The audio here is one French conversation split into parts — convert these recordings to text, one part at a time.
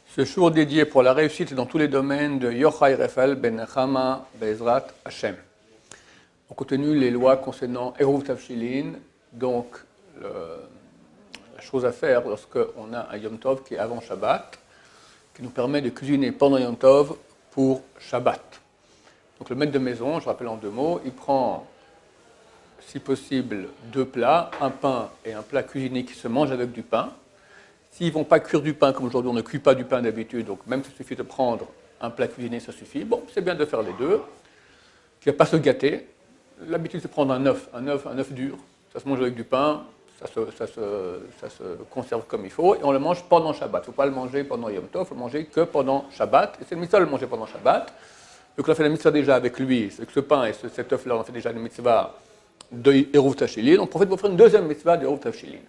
Ce jour dédié pour la réussite dans tous les domaines de Yochai Raphaël Ben Nechama Be'ezrat Hashem. On continue les lois concernant Eruv Tavshilin, donc la chose à faire lorsqu'on a un Yom Tov qui est avant Shabbat, qui nous permet de cuisiner pendant Yom Tov pour Shabbat. Donc le maître de maison, je rappelle en deux mots, il prend, si possible, deux plats, un pain et un plat cuisiné qui se mange avec du pain. S'ils ne vont pas cuire du pain, comme aujourd'hui on ne cuit pas du pain d'habitude, donc même s'il suffit de prendre un plat cuisiné, ça suffit. Bon, c'est bien de faire les deux, qui ne va pas se gâter. L'habitude c'est de prendre un œuf dur, ça se mange avec du pain, ça se conserve comme il faut, et on le mange pendant Shabbat. Il ne faut pas le manger pendant Yom Tov, il faut le manger que pendant Shabbat, et c'est le mitzvah de le manger pendant Shabbat. Donc on a fait la mitzvah déjà avec lui, avec ce pain et cet œuf-là, on a fait déjà la mitzvah de Eruv Tavshilin, on profite pour faire une deuxième mitzvah de Eruv Tavshilin.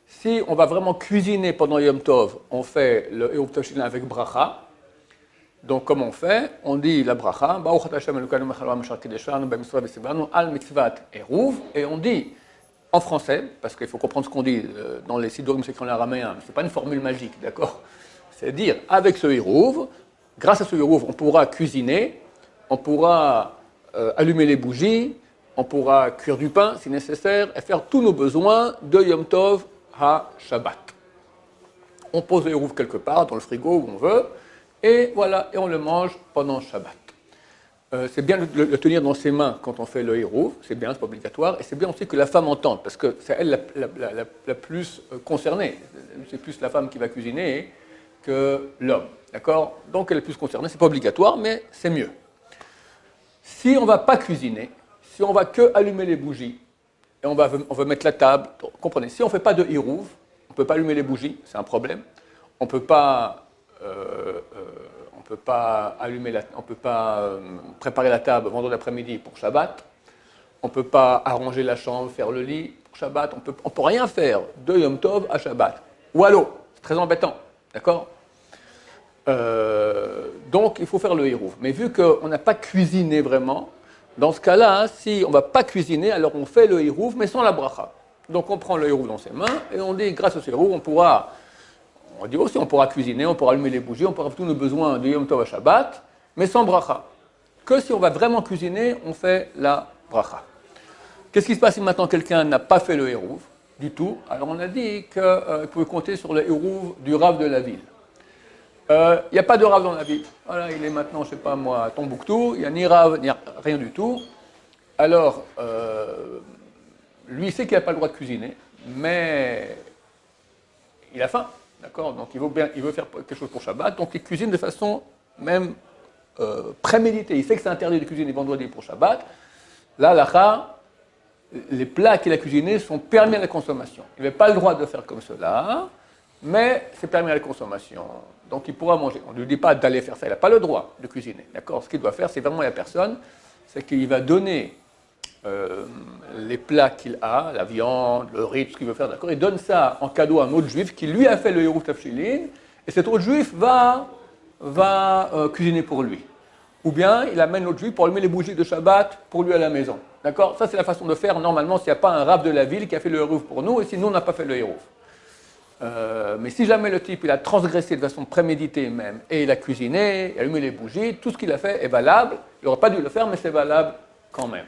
Si on va vraiment cuisiner pendant Yom Tov, on fait le Eruv Tavshilin avec bracha. Donc, comme on fait, on dit la bracha, al mitzvat Eruv, et on dit en français, parce qu'il faut comprendre ce qu'on dit dans les sidorim, c'est écrit en araméen, ce n'est pas une formule magique, d'accord? C'est dire, avec ce Eruv, grâce à ce Eruv, on pourra cuisiner, on pourra allumer les bougies, on pourra cuire du pain si nécessaire, et faire tous nos besoins de Yom Tov à Shabbat. On pose le Eruv quelque part, dans le frigo où on veut, et voilà, et on le mange pendant Shabbat. C'est bien de le tenir dans ses mains quand on fait le Eruv, c'est bien, c'est pas obligatoire, et c'est bien aussi que la femme entende, parce que c'est elle la plus concernée. C'est plus la femme qui va cuisiner que l'homme, d'accord? Donc elle est plus concernée, c'est pas obligatoire, mais c'est mieux. Si on ne va pas cuisiner, si on va que allumer les bougies, et on va mettre la table. Comprenez, si on ne fait pas de Eruv, on ne peut pas allumer les bougies, c'est un problème. On ne peut pas, préparer la table vendredi après-midi pour Shabbat. On ne peut pas arranger la chambre, faire le lit pour Shabbat. On ne peut rien faire de Yom Tov à Shabbat. Ou allô, c'est très embêtant, d'accord? Donc il faut faire le Eruv. Mais vu qu'on n'a pas cuisiné vraiment, dans ce cas-là, si on ne va pas cuisiner, alors on fait le Eruv, mais sans la bracha. Donc on prend le Eruv dans ses mains, et on dit, grâce au Eruv, on pourra cuisiner, on pourra allumer les bougies, on pourra faire tous nos besoins de Yom Tov à Shabbat, mais sans bracha. Que si on va vraiment cuisiner, on fait la bracha. Qu'est-ce qui se passe si maintenant quelqu'un n'a pas fait le Eruv du tout? Alors on a dit qu'il pouvait compter sur le Eruv du Rav de la ville. Il n'y a pas de Rav dans la ville. Voilà, il est maintenant, je ne sais pas moi, à Tombouctou, il n'y a ni Rav, ni rien du tout. Alors, lui, il sait qu'il n'a pas le droit de cuisiner, mais il a faim, d'accord? Donc il veut faire quelque chose pour Shabbat, donc il cuisine de façon même préméditée. Il sait que c'est interdit de cuisiner vendredi pour Shabbat. Là, les plats qu'il a cuisinés sont permis à la consommation. Il n'avait pas le droit de faire comme cela, mais c'est permis à la consommation. Donc il pourra manger. On ne lui dit pas d'aller faire ça, il n'a pas le droit de cuisiner. D'accord? Ce qu'il doit faire, c'est vraiment la personne, c'est qu'il va donner les plats qu'il a, la viande, le riz, tout ce qu'il veut faire, d'accord? Il donne ça en cadeau à un autre juif qui lui a fait le Eruv Tavshilin, et cet autre juif va cuisiner pour lui. Ou bien il amène l'autre juif pour allumer les bougies de Shabbat pour lui à la maison. D'accord? Ça c'est la façon de faire normalement s'il n'y a pas un rav de la ville qui a fait le Eruv pour nous, et si nous on n'a pas fait le Eruv. Mais si jamais le type il a transgressé de façon préméditée même, et il a cuisiné, il a allumé les bougies, tout ce qu'il a fait est valable, il n'aurait pas dû le faire, mais c'est valable quand même.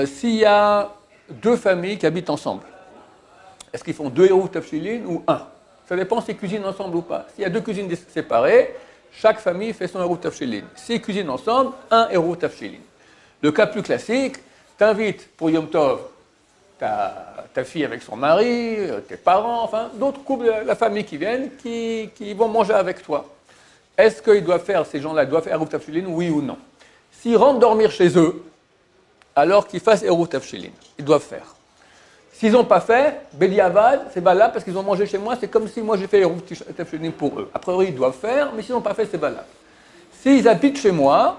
S'il y a deux familles qui habitent ensemble, est-ce qu'ils font deux Eruv Tavshilin ou un? Ça dépend s'ils cuisinent ensemble ou pas. S'il y a deux cuisines séparées, chaque famille fait son Eruv Tavshilin. S'ils cuisinent ensemble, un Eruv Tavshilin. Le cas plus classique, t'invites pour Yom Tov ta fille avec son mari, tes parents, enfin d'autres couples de la famille qui viennent, qui vont manger avec toi. Est-ce qu'ils doivent faire, ces gens-là, doivent faire Eruv Tavshilin, oui ou non? S'ils rentrent dormir chez eux, alors qu'ils fassent Eruv Tavshilin, ils doivent faire. S'ils n'ont pas fait, Bediavad, c'est valable parce qu'ils ont mangé chez moi, c'est comme si moi j'ai fait Eruv Tavshilin pour eux. A priori, ils doivent faire, mais s'ils n'ont pas fait, c'est valable. S'ils habitent chez moi,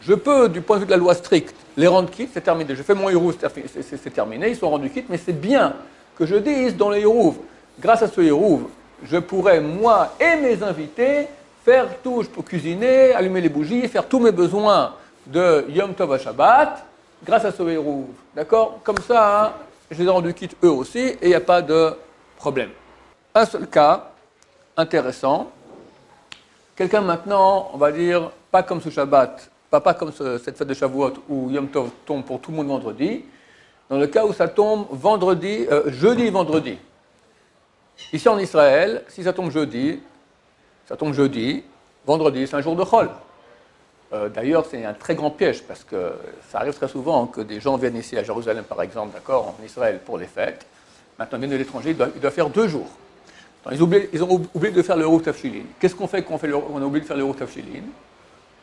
je peux, du point de vue de la loi stricte, les rendre quittes, c'est terminé. Je fais mon Eruv, c'est terminé, ils sont rendus quittes, mais c'est bien que je dise dans le Eruv, grâce à ce Eruv, je pourrais, moi et mes invités, faire tout, je peux cuisiner, allumer les bougies, faire tous mes besoins de Yom Tov à Shabbat, grâce à ce héros. D'accord? Comme ça, hein, je les ai rendus quittes eux aussi, et il n'y a pas de problème. Un seul cas intéressant. Quelqu'un maintenant, on va dire, pas comme ce Shabbat, pas comme cette fête de Shavuot où Yom Tov tombe pour tout le monde vendredi, dans le cas où ça tombe jeudi et vendredi. Ici en Israël, si ça tombe jeudi, vendredi, c'est un jour de Chol. D'ailleurs, c'est un très grand piège parce que ça arrive très souvent que des gens viennent ici à Jérusalem, par exemple, d'accord, en Israël pour les fêtes. Maintenant, ils viennent de l'étranger, ils doivent faire 2 jours. Ils ont oublié de faire le Eruv Tafshilin. Qu'est-ce qu'on fait quand on a oublié de faire le Eruv Tafshilin?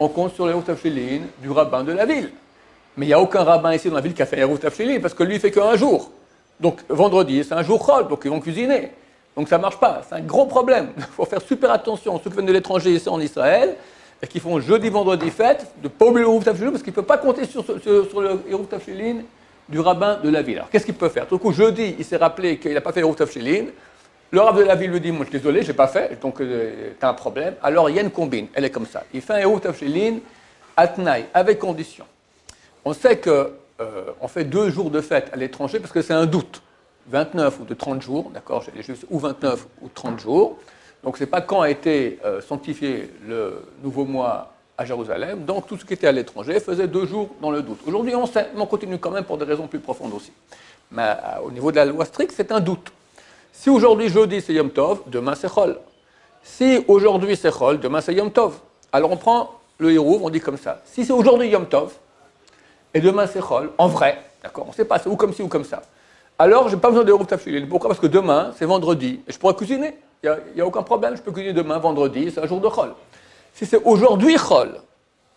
On compte sur le Eruv Tafshilin du rabbin de la ville. Mais il n'y a aucun rabbin ici dans la ville qui a fait Eruv Tafshilin parce que lui, il fait qu'un jour. Donc, vendredi, c'est un jour Chol, donc ils vont cuisiner. Donc, ça ne marche pas. C'est un gros problème. Il faut faire super attention. Ceux qui viennent de l'étranger ici en Israël, et qui font jeudi, vendredi fête, de ne pas oublier le Eruv Tafshilin parce qu'il ne peut pas compter sur le Eruv Tafshilin du rabbin de la ville. Alors, qu'est-ce qu'il peut faire? Tout coup, jeudi, il s'est rappelé qu'il n'a pas fait le Eruv Tafshilin. Le rabbin de la ville lui dit, moi je suis désolé, je n'ai pas fait, donc tu as un problème. Alors il y a une combine, elle est comme ça. Il fait un Eruv Tafshilin atnaï, avec condition. On sait qu'on fait 2 jours de fête à l'étranger parce que c'est un doute. 29 ou de 30 jours, d'accord, j'ai juste ou 29 ou 30 jours. Donc ce n'est pas quand a été sanctifié le nouveau mois à Jérusalem. Donc tout ce qui était à l'étranger faisait 2 jours dans le doute. Aujourd'hui on sait, mais on continue quand même pour des raisons plus profondes aussi. Mais au niveau de la loi stricte, c'est un doute. Si aujourd'hui, jeudi, c'est Yom Tov, demain, c'est Chol. Si aujourd'hui, c'est Chol, demain, c'est Yom Tov. Alors, on prend le Hérouv, on dit comme ça. Si c'est aujourd'hui Yom Tov, et demain, c'est Chol, en vrai, d'accord, on ne sait pas, c'est ou comme ci ou comme ça. Alors, je n'ai pas besoin de Hérouv Tafshilin. Pourquoi? Parce que demain, c'est vendredi, et je pourrais cuisiner. Il n'y a aucun problème, je peux cuisiner demain, vendredi, c'est un jour de Chol. Si c'est aujourd'hui Chol,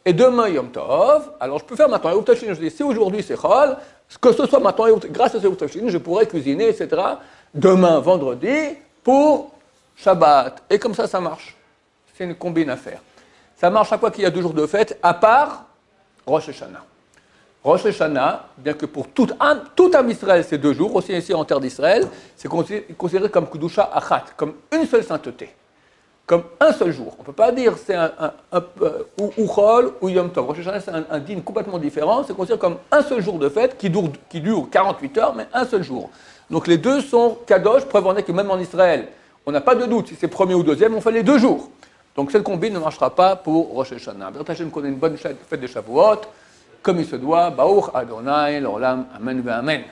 et demain Yom Tov, alors je peux faire maintenant Hérouv Tafshilin. Je dis, si aujourd'hui, c'est Chol, que ce soit maintenant, grâce à ce Hérouv Tafshilin, je pourrais cuisiner, etc., demain, vendredi, pour Shabbat. Et comme ça, ça marche. C'est une combine à faire. Ça marche chaque fois qu'il y a 2 jours de fête, à part Rosh Hashanah. Rosh Hashanah, bien que pour tout âme Israël, c'est 2 jours, aussi ici en terre d'Israël, c'est considéré comme Kudusha Achat, comme une seule sainteté, comme un seul jour. On ne peut pas dire c'est ou Chol ou Yom Tov. Rosh Hashanah, c'est un dîme complètement différent, c'est considéré comme un seul jour de fête qui dure 48 heures, mais un seul jour. Donc les 2 sont kadosh, preuve en est que même en Israël, on n'a pas de doute si c'est premier ou deuxième, on fait les 2 jours. Donc cette combine ne marchera pas pour Rosh Hashanah. B'ezrat Hashem qu'on ait une bonne fête de Shavuot, comme il se doit, Baruch Adonai, l'Olam, Amen, Amen.